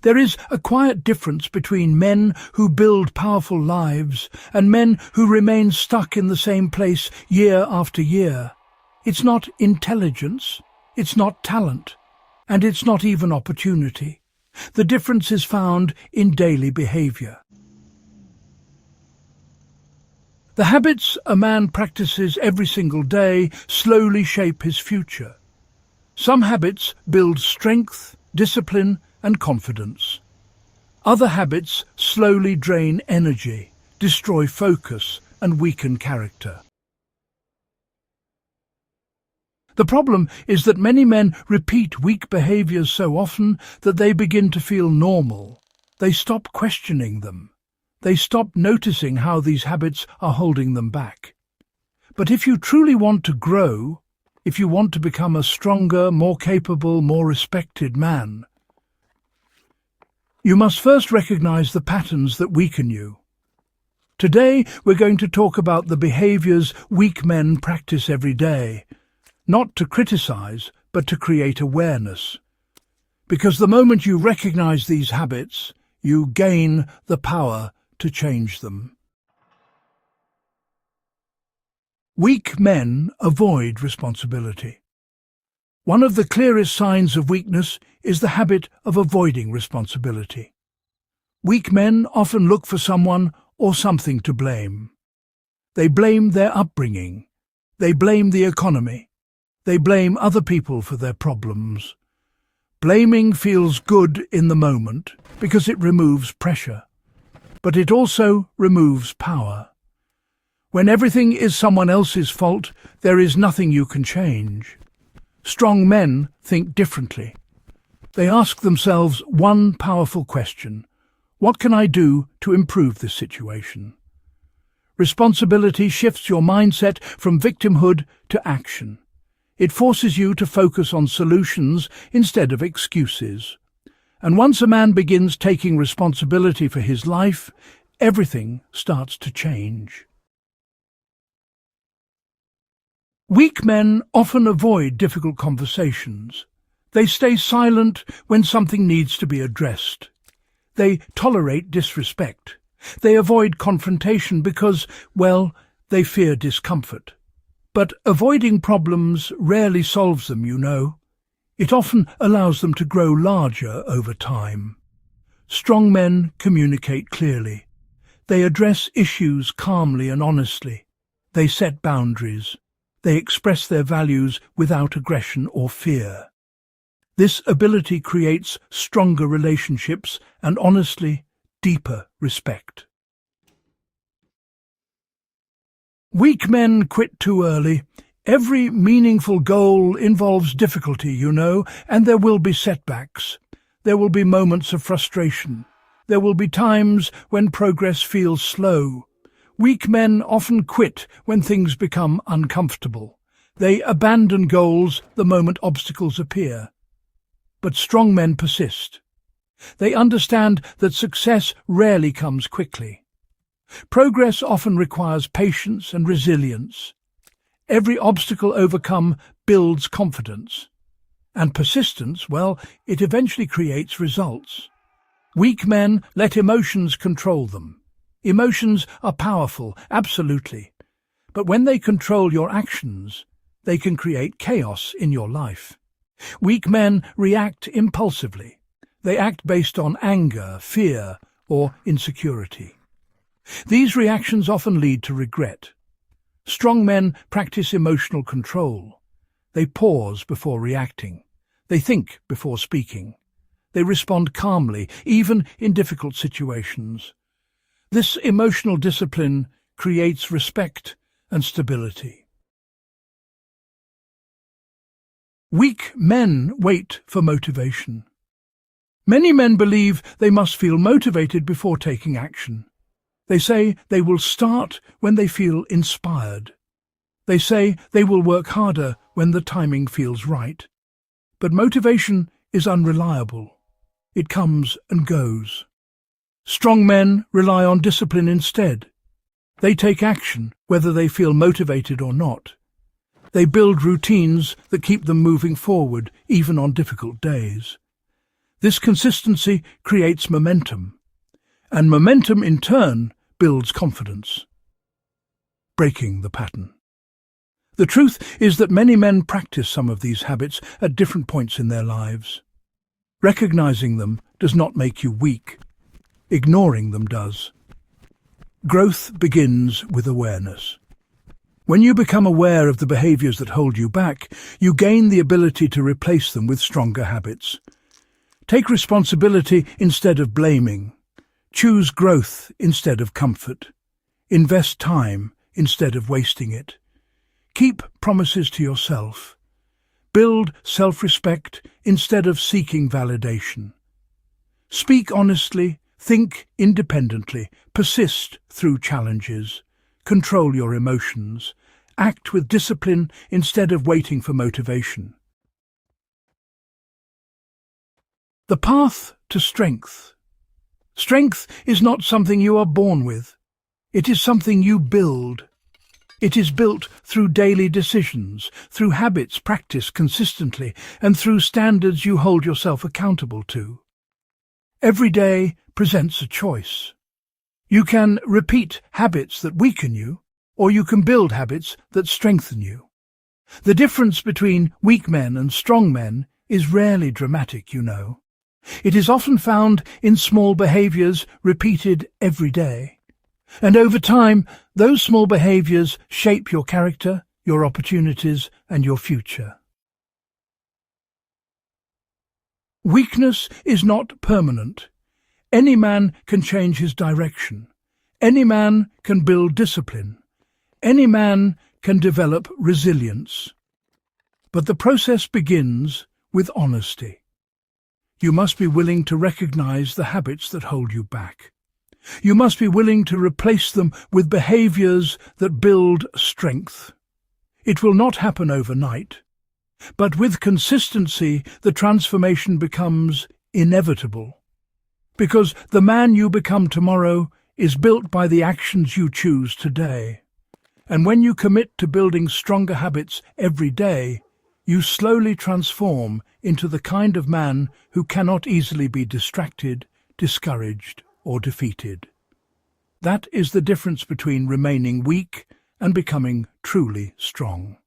There is a quiet difference between men who build powerful lives and men who remain stuck in the same place year after year. It's not intelligence, it's not talent, and it's not even opportunity. The difference is found in daily behavior. The habits a man practices every single day slowly shape his future. Some habits build strength, discipline, and confidence. Other habits slowly drain energy, destroy focus, and weaken character. The problem is that many men repeat weak behaviors so often that they begin to feel normal. They stop questioning them. They stop noticing how these habits are holding them back. But if you truly want to grow, if you want to become a stronger, more capable, more respected man, you must first recognize the patterns that weaken you. Today, we're going to talk about the behaviors weak men practice every day, not to criticize, but to create awareness. Because the moment you recognize these habits, you gain the power to change them. Weak men avoid responsibility. One of the clearest signs of weakness is the habit of avoiding responsibility. Weak men often look for someone or something to blame. They blame their upbringing. They blame the economy. They blame other people for their problems. Blaming feels good in the moment because it removes pressure, but it also removes power. When everything is someone else's fault, there is nothing you can change. Strong men think differently. They ask themselves one powerful question: what can I do to improve this situation? Responsibility shifts your mindset from victimhood to action. It forces you to focus on solutions instead of excuses. And once a man begins taking responsibility for his life, everything starts to change. Weak men often avoid difficult conversations. They stay silent when something needs to be addressed. They tolerate disrespect. They avoid confrontation because, well, they fear discomfort. But avoiding problems rarely solves them, you know. It often allows them to grow larger over time. Strong men communicate clearly. They address issues calmly and honestly. They set boundaries. They express their values without aggression or fear. This ability creates stronger relationships and, honestly, deeper respect. Weak men quit too early. Every meaningful goal involves difficulty, you know, and there will be setbacks. There will be moments of frustration. There will be times when progress feels slow. Weak men often quit when things become uncomfortable. They abandon goals the moment obstacles appear. But strong men persist. They understand that success rarely comes quickly. Progress often requires patience and resilience. Every obstacle overcome builds confidence. And persistence, well, it eventually creates results. Weak men let emotions control them. Emotions are powerful, absolutely. But when they control your actions, they can create chaos in your life. Weak men react impulsively. They act based on anger, fear, or insecurity. These reactions often lead to regret. Strong men practice emotional control. They pause before reacting. They think before speaking. They respond calmly, even in difficult situations. This emotional discipline creates respect and stability. Weak men wait for motivation. Many men believe they must feel motivated before taking action. They say they will start when they feel inspired. They say they will work harder when the timing feels right. But motivation is unreliable. It comes and goes. Strong men rely on discipline instead. They take action whether they feel motivated or not. They build routines that keep them moving forward even on difficult days. This consistency creates momentum, and momentum in turn builds confidence. Breaking the pattern. The truth is that many men practice some of these habits at different points in their lives. Recognizing them does not make you weak. Ignoring them does. Growth begins with awareness. When you become aware of the behaviors that hold you back, you gain the ability to replace them with stronger habits. Take responsibility instead of blaming. Choose growth instead of comfort. Invest time instead of wasting it. Keep promises to yourself. Build self-respect instead of seeking validation. Speak honestly, think independently, persist through challenges. Control your emotions. Act with discipline instead of waiting for motivation. The path to strength. Strength is not something you are born with. It is something you build. It is built through daily decisions, through habits practiced consistently, and through standards you hold yourself accountable to. Every day presents a choice. You can repeat habits that weaken you, or you can build habits that strengthen you. The difference between weak men and strong men is rarely dramatic, you know. It is often found in small behaviors repeated every day. And over time, those small behaviors shape your character, your opportunities, and your future. Weakness is not permanent. Any man can change his direction. Any man can build discipline. Any man can develop resilience. But the process begins with honesty. You must be willing to recognize the habits that hold you back. You must be willing to replace them with behaviors that build strength. It will not happen overnight, but with consistency the transformation becomes inevitable. Because the man you become tomorrow is built by the actions you choose today. And when you commit to building stronger habits every day, you slowly transform into the kind of man who cannot easily be distracted, discouraged, or defeated. That is the difference between remaining weak and becoming truly strong.